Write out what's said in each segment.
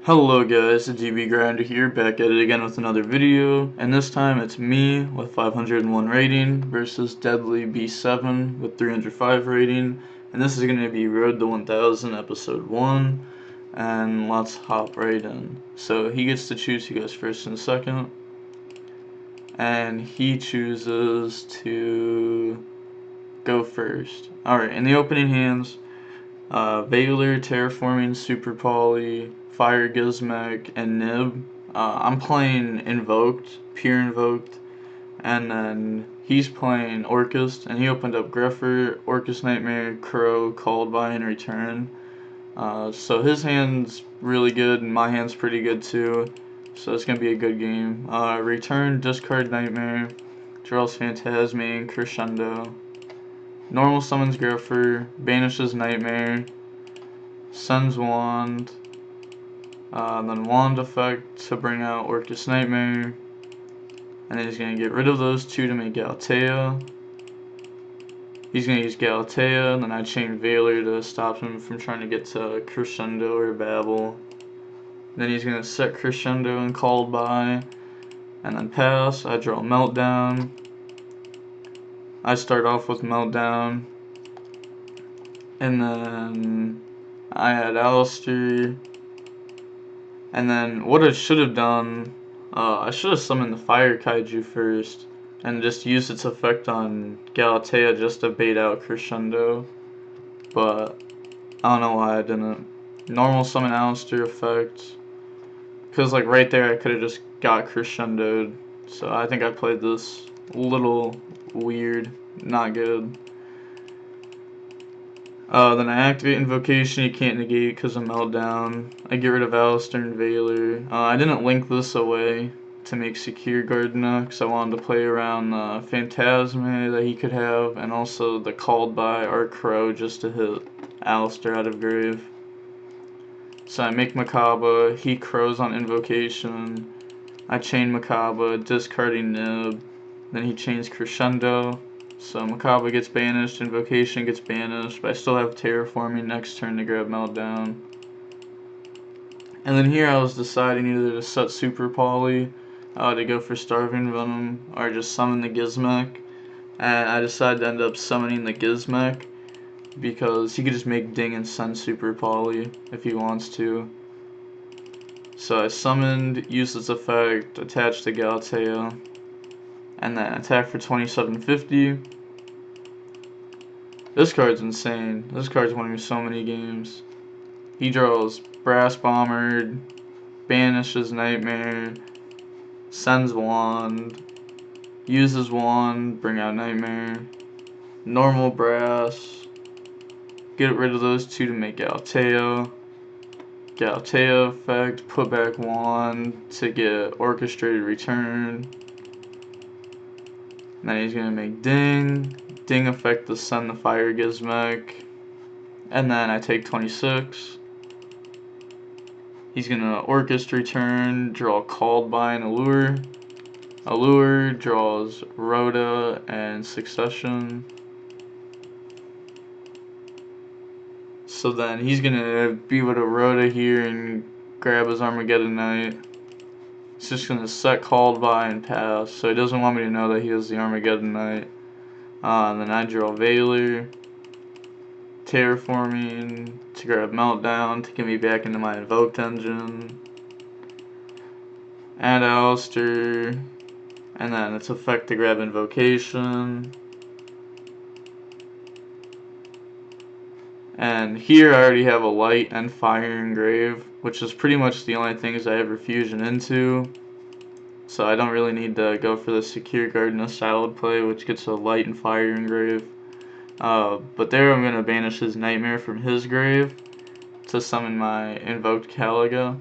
Hello guys, the GB Grinder here, back at it again with another video, and this time it's me with 501 rating versus Deadly B7 with 305 rating, and this is going to be Road to 1000 episode 1, and let's hop right in. So he gets to choose who goes first and second, and he chooses to go first. Alright, in the opening hands, Valor, Terraforming, Super Poly, Fire Gizmek, and Nib. I'm playing Invoked, Pure Invoked, and then he's playing Orcust, and he opened up Greffer, Orcust Nightmare, Crow, Called by, and Return. So his hand's really good, and my hand's pretty good too, so it's going to be a good game. Return, discard Nightmare, draws Phantasme, Crescendo. Normal summons Greffer, banishes Nightmare, sends Wand, then Wand effect to bring out Orcust Nightmare, and then he's going to get rid of those two to make Galatea. He's going to use Galatea, and then I chain Valor to stop him from trying to get to Crescendo or Babel. Then he's going to set Crescendo and Called by, and then pass. I draw Meltdown. I start off with Meltdown, and then I had Alistair, and then what I should have done, I should have summoned the Fire Kaiju first, and just used its effect on Galatea just to bait out Crescendo, but I don't know why I didn't. Normal summon Alistair effect, because like right there I could have just got Crescendoed, so I think I played this a little weird, not good. Then I activate Invocation, you can't negate because of Meltdown. I get rid of Alistair and Valor. I didn't link this away to make Secure Gardena because I wanted to play around the Phantasme that he could have, and also the Called by or Crow just to hit Alistair out of grave. So I make Makaba, he crows on Invocation. I chain Makaba, discarding Nib. Then he chains Crescendo. So Makaba gets banished, Invocation gets banished, but I still have Terraforming next turn to grab Meltdown. And then here I was deciding either to set Super Poly, to go for Starving Venom, or just summon the Gizmek. And I decided to end up summoning the Gizmek, because he could just make Ding and send Super Poly if he wants to. So I summoned, used its effect, attached to Galatea, and then attack for 2750. This card's insane. This card's winning me so many games. He draws Brass Bomber, banishes Nightmare, sends Wand, uses Wand, bring out Nightmare, normal Brass, get rid of those two to make Galatea, Galatea effect, put back Wand to get Orchestrated Return. And then he's going to make Ding, Ding effect to send the Fire Gizmek, and then I take 26. He's going to Orcust Return, draw Called by and Allure. Allure draws Rhoda and Succession. So then he's going to be with a Rhoda here and grab his Armageddon Knight. He's just going to set Called by and pass, so he doesn't want me to know that he has the Armageddon Knight. And then I draw Valor, Terraforming to grab Meltdown to get me back into my Invoked engine. Add Alistair, and then its effect to grab Invocation. And here I already have a Light and Fire Engrave, which is pretty much the only things I ever fusion into. So I don't really need to go for the Secure Gardena Salad play, which gets a Light and Fire Engrave. But there I'm going to banish his Nightmare from his grave to summon my Invoked Caliga.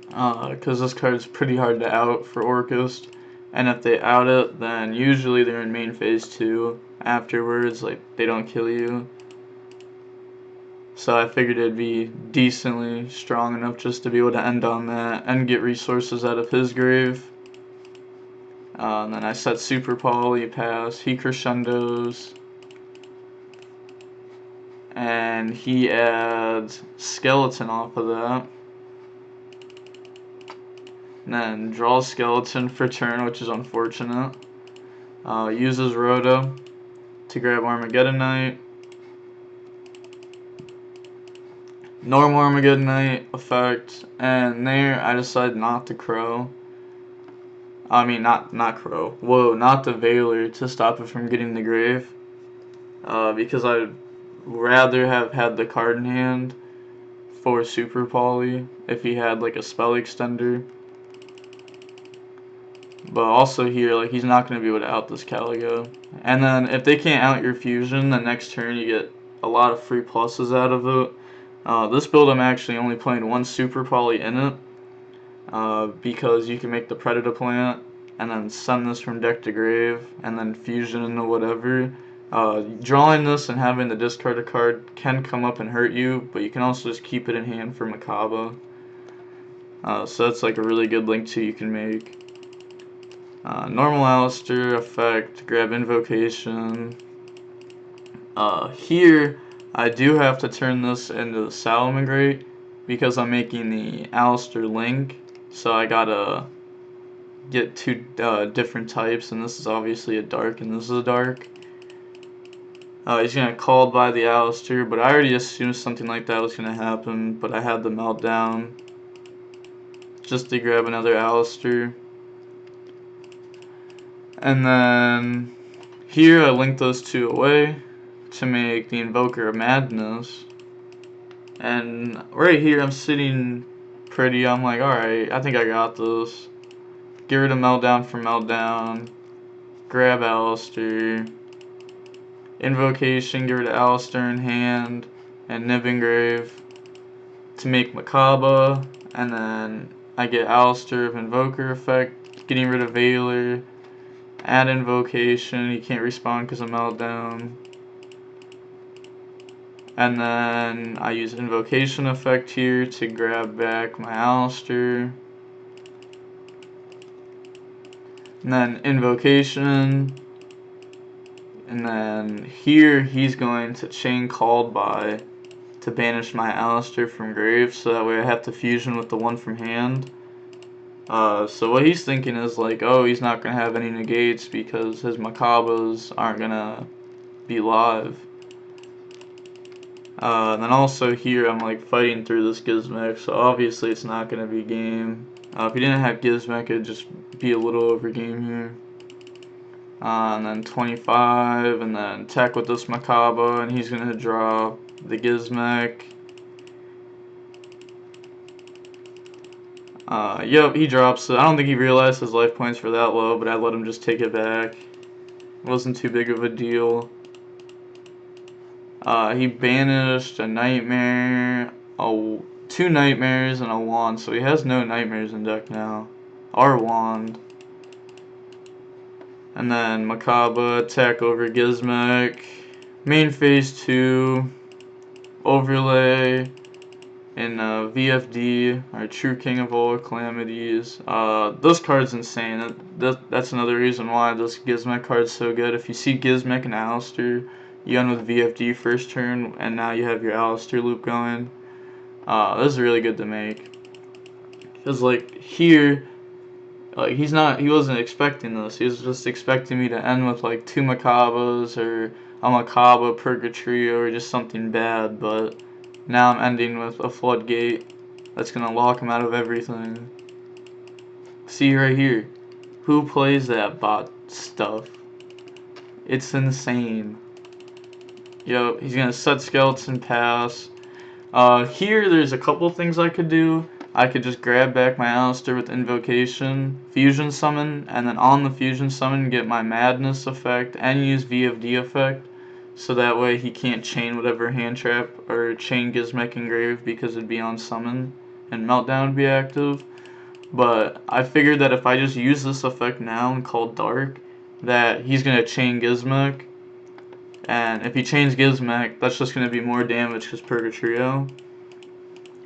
Because this card's pretty hard to out for Orcust. And if they out it, then usually they're in main phase 2 afterwards, like they don't kill you. So I figured it'd be decently strong enough just to be able to end on that and get resources out of his grave. And then I set Super Poly, pass, he crescendos, and he adds Skeleton off of that. And then draw skeleton for turn, which is unfortunate. Uses Rhoda to grab Armageddonite. Normal Armageddonite effect, and there I decided not to crow. I mean, not crow. Whoa, not the Veiler to stop it from getting the grave. Because I'd rather have had the card in hand for Super Poly if he had like a spell extender. But also here, like, he's not going to be able to out this Caligo. And then if they can't out your fusion, the next turn you get a lot of free pluses out of it. This build I'm actually only playing one Super Poly in it. Because you can make the Predator plant and then send this from deck to grave and then fusion into whatever. Drawing this and having the discard a card can come up and hurt you, but you can also just keep it in hand for Macabre. So that's like a really good link too you can make. Normal Alistair effect, grab Invocation. Here, I do have to turn this into the Salamangreat because I'm making the Alistair link, so I gotta get two different types, and this is obviously a dark and this is a dark. He's gonna called by the Alistair, but I already assumed something like that was gonna happen, but I had the meltdown just to grab another Alistair. And then here I linked those two away to make the Invoker of Madness. And right here I'm sitting pretty, I'm like, alright, I think I got this. Get rid of Meltdown for Meltdown. Grab Alistair. Invocation, get rid of Alistair in hand. And Nivengrave to make Macabre. And then I get Alistair of Invoker effect, getting rid of Veiler. Add Invocation, he can't respawn because of Meltdown. And then I use Invocation effect here to grab back my Alistair. And then Invocation. And then here he's going to chain Called By to banish my Alistair from grave, so that way I have to fusion with the one from hand. So what he's thinking is like, oh, he's not going to have any negates because his Macabres aren't going to be live. And then also here I'm like fighting through this Gizmek, so obviously it's not going to be game. If he didn't have Gizmek, it'd just be a little over game here. And then 25, and then tech with this Macabre, and he's going to draw the Gizmek. Yep, he drops it. I don't think he realized his life points were that low, but I let him just take it back. It wasn't too big of a deal. He banished a Nightmare, two Nightmares, and a Wand, so he has no Nightmares in deck now. Or Wand. And then Macabre, attack over Gizmek. Main phase 2, overlay, and VFD, our True King of All Calamities. This card's insane. That's another reason why this Gizmek card's so good. If you see Gizmek and Alistair, you end with VFD first turn, and now you have your Alistair loop going. This is really good to make. Because, like, here, like, he wasn't expecting this. He was just expecting me to end with, like, two Macabres, or a Macabre, Purgatrio, or just something bad, but now I'm ending with a Floodgate that's gonna lock him out of everything. See right here. Who plays that bot stuff? It's insane. Yo, he's gonna set Skeleton Pass. Here there's a couple things I could do. I could just grab back my Alistair with Invocation, Fusion Summon, and then on the Fusion Summon get my Madness effect and use VFD effect. So that way he can't chain whatever hand trap or chain Gizmek Engrave because it'd be on summon and Meltdown would be active. But I figured that if I just use this effect now and call Dark, that he's going to chain Gizmek. And if he chains Gizmek, that's just going to be more damage because Purgatrio.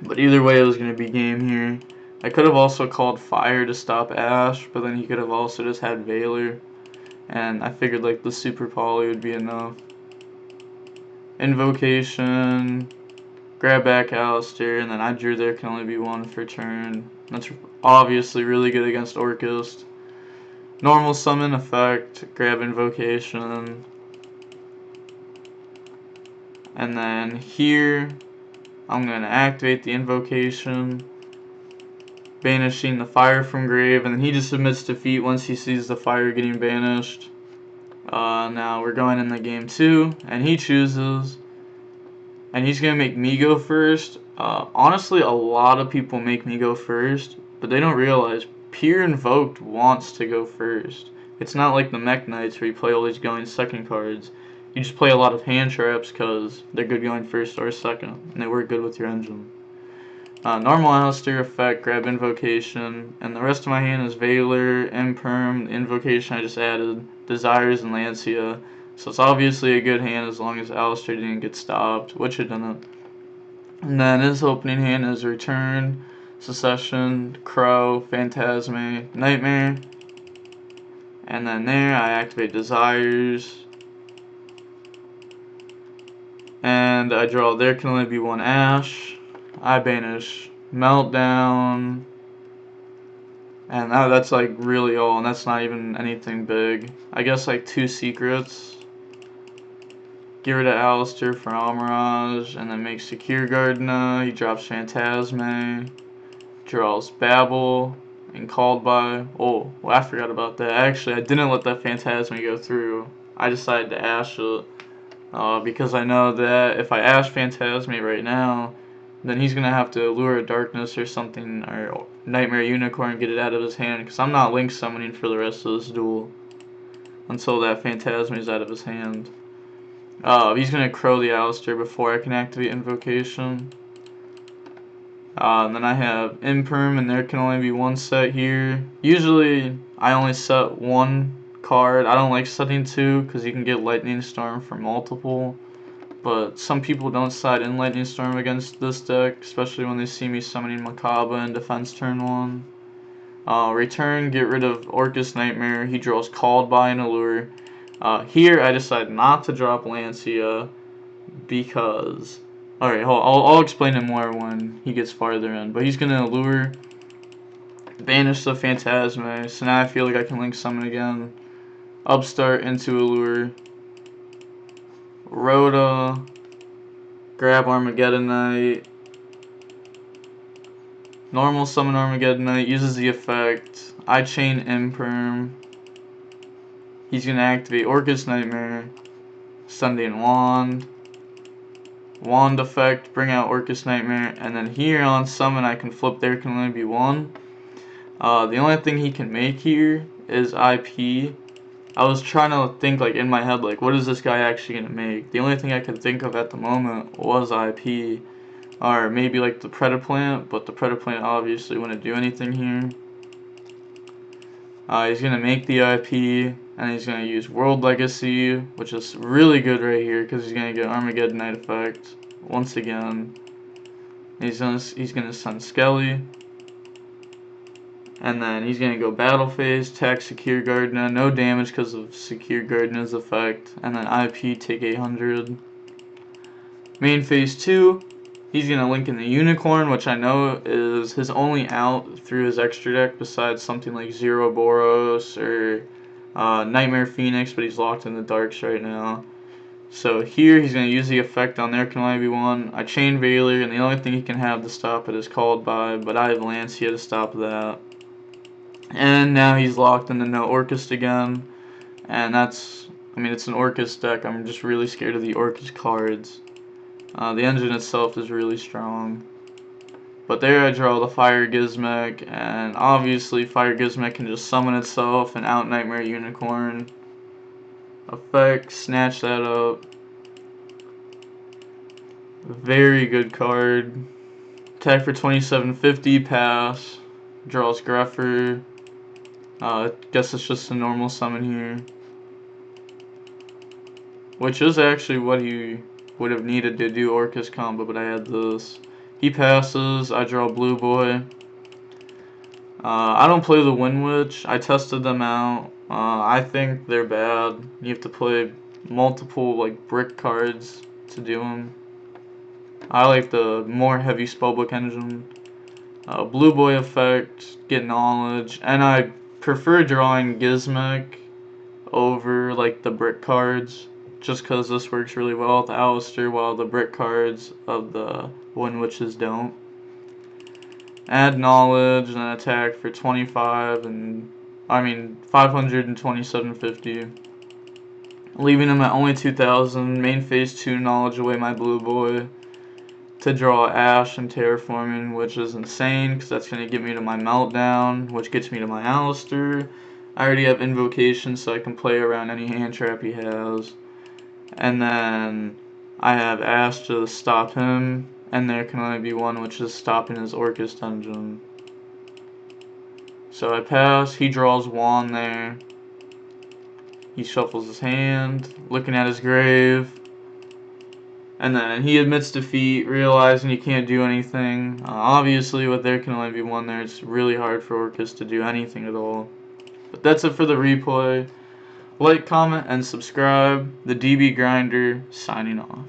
But either way, it was going to be game here. I could have also called Fire to stop Ash, but then he could have also just had Veiler. And I figured like the Super Poly would be enough. Invocation, grab back Alistair, and then I drew there can only be one for turn. That's obviously really good against Orcust. Normal summon effect, grab invocation, and then here I'm going to activate the invocation, banishing the fire from grave, and then he just submits defeat once he sees the fire getting banished. Now we're going in the game 2, and he chooses, and he's going to make me go first. Honestly, a lot of people make me go first, but they don't realize pure Invoked wants to go first. It's not like the Mech Knights where you play all these going second cards. You just play a lot of hand traps because they're good going first or second, and they work good with your engine. Normal Alistair effect, grab invocation, and the rest of my hand is Veiler, Imperm, invocation I just added, Desires, and Lancia. So it's obviously a good hand as long as Alistair didn't get stopped, which it didn't. And then his opening hand is Return, Secession, Crow, Phantasme, Nightmare. And then there I activate Desires. And I draw there can only be one Ash. I banish Meltdown. And that's like really all, and that's not even anything big. I guess like 2 secrets. Get rid of Alistair for Almirage, and then make Secure Gardena. He drops Phantasme, draws Babel, and Called by. Oh, well, I forgot about that. Actually, I didn't let that Phantasme go through. I decided to Ash it, because I know that if I Ash Phantasme right now, then he's going to have to Lure of Darkness or something, or Nightmare Unicorn, get it out of his hand, because I'm not Link summoning for the rest of this duel until that Phantasme is out of his hand. He's going to Crow the Alistair before I can activate Invocation. And then I have Imperm, and there can only be one set here. Usually, I only set one card. I don't like setting 2, because you can get Lightning Storm for multiple. But some people don't side in Lightning Storm against this deck, especially when they see me summoning Makaba in defense turn 1. Return, get rid of Orcust Nightmare. He draws Called by an Allure. Here I decide not to drop Lancia because... Alright, I'll explain it more when he gets farther in. But he's going to Allure, banish the Phantasme, so now I feel like I can Link Summon again. Upstart into Allure. Rhoda, grab Armageddon Knight. Normal summon Armageddon Knight, uses the effect. I chain Imperm. He's going to activate Orcust Nightmare. Sending Wand. Wand effect, bring out Orcust Nightmare. And then here on summon I can flip there can only be one. The only thing he can make here is IP. I was trying to think like in my head like what is this guy actually going to make. The only thing I could think of at the moment was IP. Or maybe like the Predaplant, but the Predaplant obviously wouldn't do anything here. He's going to make the IP, and he's going to use World Legacy, which is really good right here because he's going to get Armageddon Knight effect once again. He's going to send Skelly, and then he's going to go Battle Phase, attack Secure Gardena, no damage because of Secure Gardena's effect, and then IP take 800. Main Phase 2. He's going to link in the Unicorn, which I know is his only out through his extra deck besides something like Zero Boros or Nightmare Phoenix, but he's locked in the Darks right now. So here he's going to use the effect on there can only be one. I chain Veiler, and the only thing he can have to stop it is Called by, but I have Lancia to stop that. And now he's locked in the No Orcust again, and that's, I mean, it's an Orcust deck. I'm just really scared of the Orcust cards. The engine itself is really strong. But there I draw the Fire Gizmek, and obviously Fire Gizmek can just summon itself and out Nightmare Unicorn. Effect, snatch that up. Very good card. Attack for 2750, pass. Draws Greffer. Guess it's just a normal summon here. Which is actually what he would have needed to do Orcust combo, but I had this. He passes, I draw Blue Boy. I don't play the Wind Witch. I tested them out. I think they're bad. You have to play multiple like brick cards to do them. I like the more heavy spellbook engine. Blue Boy effect, get knowledge, and I prefer drawing Gizmek over like the brick cards, just because this works really well with Alistair, while the brick cards of the Wind Witches don't. Add knowledge and attack for 25 and 500 and 2750. Leaving him at only 2000. Main phase 2 knowledge away my Blue Boy to draw Ash and Terraforming, which is insane because that's going to get me to my Meltdown, which gets me to my Alistair. I already have Invocation, so I can play around any hand trap he has. And then I have Ash to stop him, and there can only be one, which is stopping his Orcust engine. So I pass, he draws Wand there. He shuffles his hand, looking at his grave. And then he admits defeat, realizing he can't do anything. Obviously, with there can only be one there, it's really hard for Orcust to do anything at all. But that's it for the replay. Like, comment, and subscribe. The DB Grinder, signing off.